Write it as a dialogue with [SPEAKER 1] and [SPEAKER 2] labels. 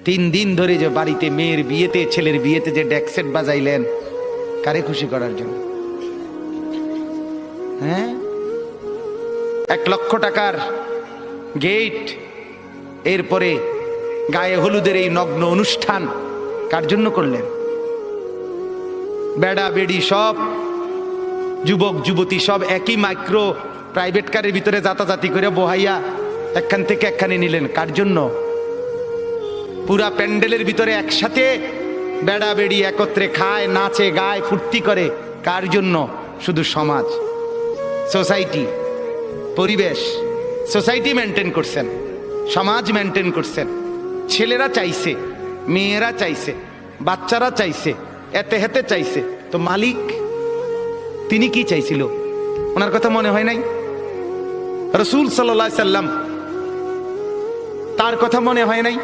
[SPEAKER 1] 3 দিন ধরে যে বাড়িতে মেয়ের বিয়েতে ছেলের বিয়েতে যে ডেকসেট বাজাইলেন কারে খুশি করার জন্য? হ্যাঁ, 1 লক্ষ টাকার গেট, এরপরে গায়ে হলুদের এই নগ্ন অনুষ্ঠান কার জন্য করলেন? বেড়া বেড়ি সব যুবক যুবতী সব একই মাইক্রো প্রাইভেট কারের ভিতরে যাতাযাতি করে বহাইয়া একখান থেকে একখানে নিলেন কার জন্য? পুরা প্যান্ডেলের ভিতরে একসাথে বেড়া বেড়ি একত্রে খায়, নাচে, গায়, ফুর্তি করে কার জন্য? শুধু সমাজ, সোসাইটি, পরিবেশ, সোসাইটি মেনটেন করছেন, সমাজ মেনটেন করছেন। ছেলেরা চাইছে, মেয়েরা চাইছে, বাচ্চারা চাইছে, এতে হেতে চাইছে, তো মালিক তিনি কি চাইছিল? ওনার কথা মনে হয় নাই? রাসূল সাল্লাল্লাহু আলাইহি সাল্লাম তার কথা মনে হয় নাই?